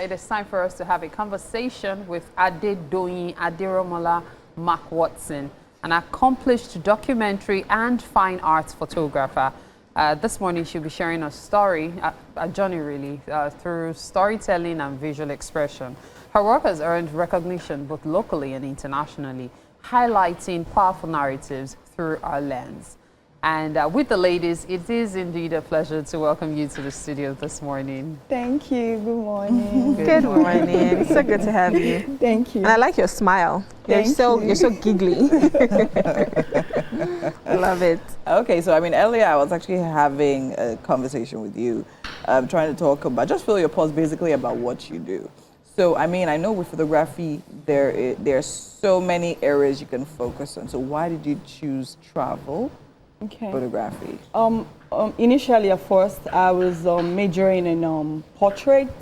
It is time for us to have a conversation with Adedoyin Aderomola Macwatson, an accomplished documentary and fine arts photographer. This morning she'll be sharing a story, a journey really, through storytelling and visual expression. Her work has earned recognition both locally and internationally, highlighting powerful narratives through our lens. And with the ladies, it is indeed a pleasure to welcome you to the studio this morning. Thank you. Good morning. Good morning. It's so good to have you. Thank you. And I like your smile. You're so giggly. I love it. Okay, so earlier I was actually having a conversation with you, trying to talk about, just fill your pulse basically about what you do. So I know with photography there are so many areas you can focus on. So why did you choose travel? Okay. Photography. Initially, at first, I was majoring in portraits,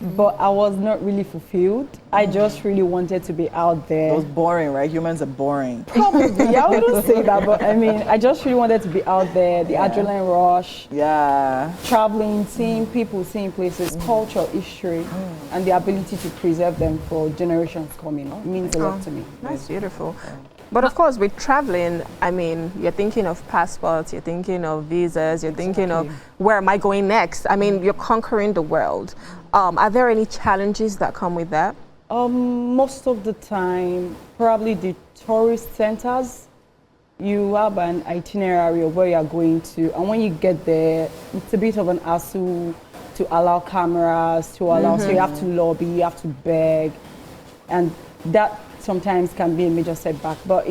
but I was not really fulfilled. I just really wanted to be out there. It was boring, right? Humans are boring. Probably, I wouldn't say that, but I just really wanted to be out there, the adrenaline rush. Yeah. Traveling, seeing people, seeing places, culture, history, and the ability to preserve them for generations coming. It means a lot to me. That's beautiful. But of course, with traveling, you're thinking of passports, you're thinking of visas, you're thinking of where am I going next? You're conquering the world. Are there any challenges that come with that? Most of the time, probably the tourist centers, you have an itinerary of where you're going to, and when you get there, it's a bit of an hassle to allow cameras, so you have to lobby, you have to beg, and that sometimes can be a major setback, but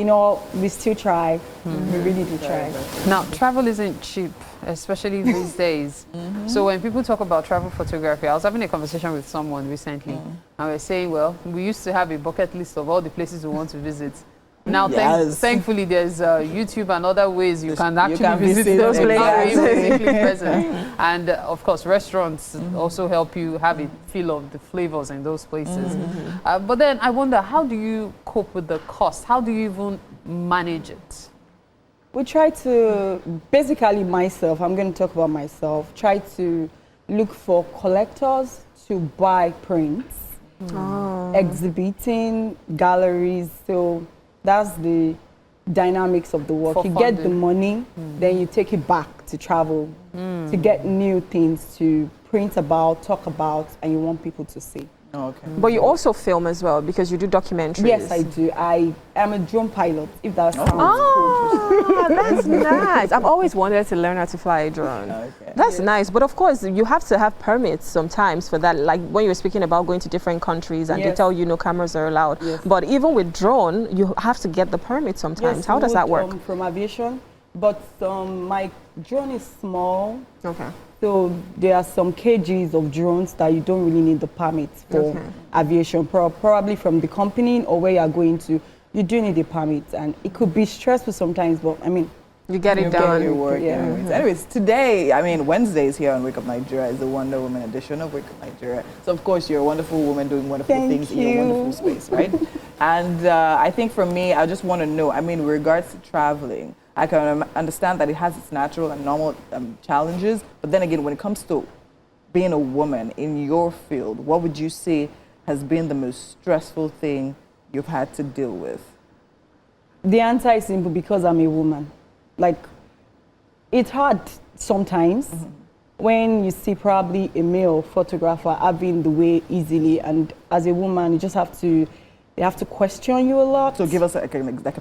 we still try. We really do try. Now, travel isn't cheap, especially these days. So when people talk about travel photography, I was having a conversation with someone recently, and we're saying, well, we used to have a bucket list of all the places we want to visit. Now, thankfully, there's YouTube and other ways you can actually visit those places. And of course, restaurants also help you have a feel of the flavors in those places. But then I wonder, how do you cope with the cost? How do you even manage it? We try to, basically myself, I'm going to talk about myself, try to look for collectors to buy prints, exhibiting, galleries, so that's the dynamics of the work. You get the money, then you take it back to travel, to get new things to print about, talk about, and you want people to see. Oh, okay. But you also film as well because you do documentaries. Yes, I do. I am a drone pilot, if that sounds cool. That's nice. I've always wanted to learn how to fly a drone. Okay. That's nice. But of course, you have to have permits sometimes for that. Like when you were speaking about going to different countries and they tell you no cameras are allowed. Yes. But even with drone, you have to get the permit sometimes. Yes, how does that work? From aviation, but my drone is small. Okay. So there are some kgs of drones that you don't really need the permits for aviation, probably from the company or where you are going to. You do need a permit, and it could be stressful sometimes, but you get it done. Your work, anyways, today, Wednesdays here on Wake Up Nigeria is the Wonder Woman edition of Wake Up Nigeria. So of course, you're a wonderful woman doing wonderful things in your wonderful space, right? And I think for me, I just want to know, with regards to traveling, I can understand that it has its natural and normal challenges, but then again, when it comes to being a woman in your field, what would you say has been the most stressful thing you've had to deal with? The answer is simple: because I'm a woman. It's hard sometimes when you see probably a male photographer having the way easily, and as a woman, you just have to. They have to question you a lot. So give us a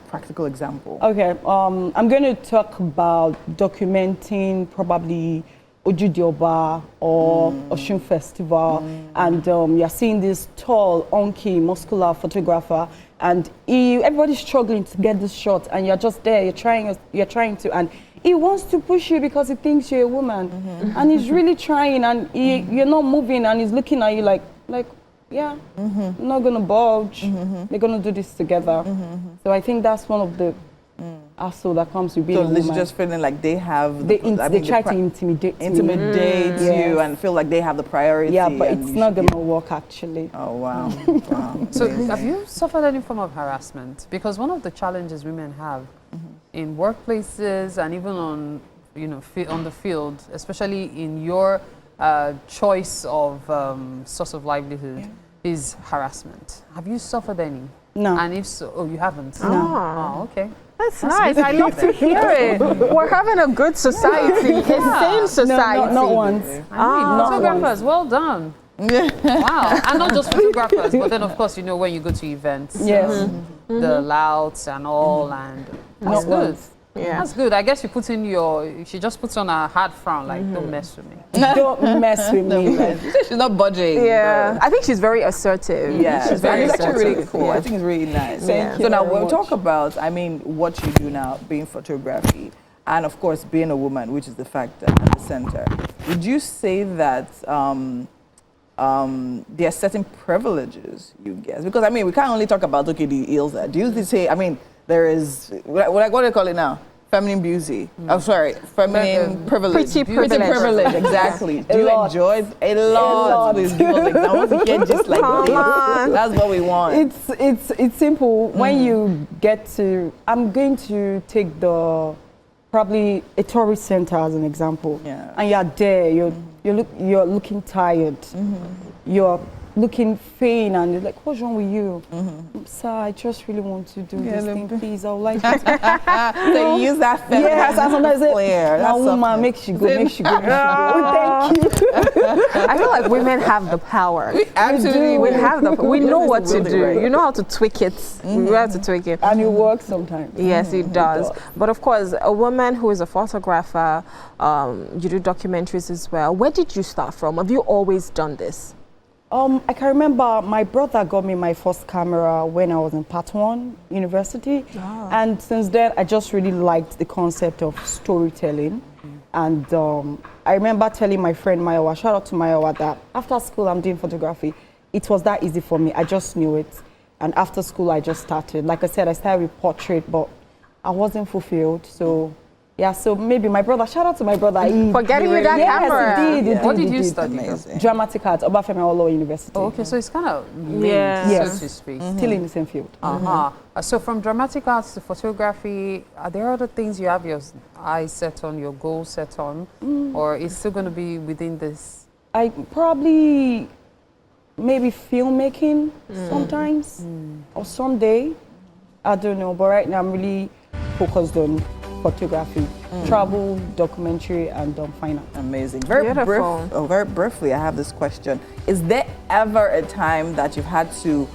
practical example. Okay, I'm going to talk about documenting probably Ojudioba or Oshun Festival, and you're seeing this tall, hunky, muscular photographer, and everybody's struggling to get this shot, and you're just there, you're trying to, and he wants to push you because he thinks you're a woman, and he's really trying, and you're not moving, and he's looking at you like. Yeah, I'm not going to budge. They're going to do this together. So I think that's one of the hassle that comes with being a woman. So just feeling like they have... They try to intimidate you and feel like they have the priority. Yeah, but it's not going to work actually. Oh, wow. So have you suffered any form of harassment? Because one of the challenges women have in workplaces and even on, on the field, especially in your choice of source of livelihood is harassment. Have you suffered any? No. And if so, oh, you haven't? No. Oh, okay. That's nice. I love to hear it. We're having a good society, a sane society. Not once. I mean, photographers, well done. Wow. And not just photographers, but then, of course, you know, when you go to events, Yes. the louds and all, and that's Not good. once. Yeah. That's good. I guess you put in she just puts on a hard frown, like, don't mess with me. Don't mess with me. She's not budging. Yeah. I think she's very assertive. Yeah, She's very it's actually really assertive. cool. Yeah. I think it's really nice. Thank So you now very we'll much. talk about, I mean, what you do now, being photography, and of course being a woman, which is the fact at the center. Would you say that there are certain privileges you get? Because I mean, we can't only talk about the ills. Do you say? I mean, there is what do you call it now? Feminine beauty. Oh, sorry, feminine privilege. Pretty privilege. Exactly. Do you lot. enjoy a lot? Please give us examples. You can't just like Come on. That's what we want. It's simple. When you get to, I'm going to take probably a tourist center as an example. Yeah. And you're there. You're looking tired. You're looking faint, and you're like, what's wrong with you? Sir, I just really want to do this thing, please. I would like to. So you use that feminine Yes, and sometimes flair. now That's woman, softness. make she go, make she go. Thank you. I feel like women have the power. Absolutely. We have the. We know what to Really do. right. You know how to tweak it. We know how to tweak it. And it works sometimes. Yes, it does. But of course, a woman who is a photographer, you do documentaries as well. Where did you start from? Have you always done this? I can remember my brother got me my first camera when I was in Part 1 university. And since then, I just really liked the concept of storytelling. And I remember telling my friend Mayowa, shout out to Mayowa, that after school I'm doing photography. It was that easy for me. I just knew it. And after school, I just started. Like I said, I started with portrait, but I wasn't fulfilled. So yeah, so maybe my brother, shout out to my brother. For getting you that camera. Yes, he did. What did you study? Amazing. Dramatic arts, Obafemi Awolowo University. Oh, okay, so it's kind of linked, Yes. so to speak. Still in the same field. So from dramatic arts to photography, are there other things you have your eyes set on, your goals set on, or is still going to be within this? I probably maybe filmmaking sometimes or someday. I don't know, but right now I'm really focused on photography, travel, documentary, and finance. Amazing. Beautiful. Very briefly, I have this question. Is there ever a time that you've had to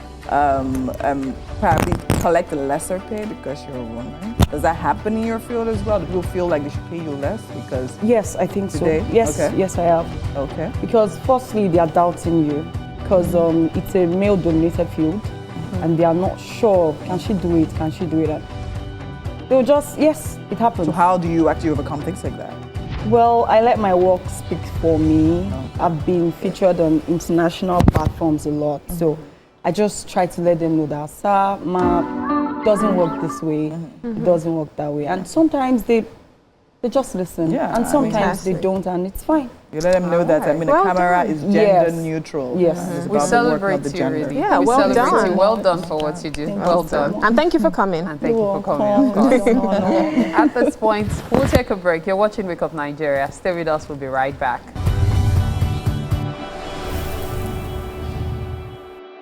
probably collect a lesser pay because you're a woman? Does that happen in your field as well? Do people feel like they should pay you less because... Yes, I think so. Today? Yes, Okay. yes, I have. Okay. Because firstly, they are doubting you because it's a male-dominated field, and they are not sure. Can she do it? Can she do it? And they'll just, yes, it happens. So how do you actually overcome things like that? Well, I let my work speak for me. I've been featured on international platforms a lot, so I just try to let them know that, sir, ma, doesn't work this way, it doesn't work that way. And sometimes they just listen, Yeah, and sometimes they fantastic. don't, and it's fine. You let them know that, I mean, Well the camera done. is gender Yes. neutral. Yes. It's We about the work, celebrate not the you, gender. really. Yeah, we well celebrate done. you. Well done for what you do. Thank Well you so done. much. And thank you for coming. And thank you for coming. Of course. At this point, we'll take a break. You're watching Wake Up Nigeria. Stay with us. We'll be right back.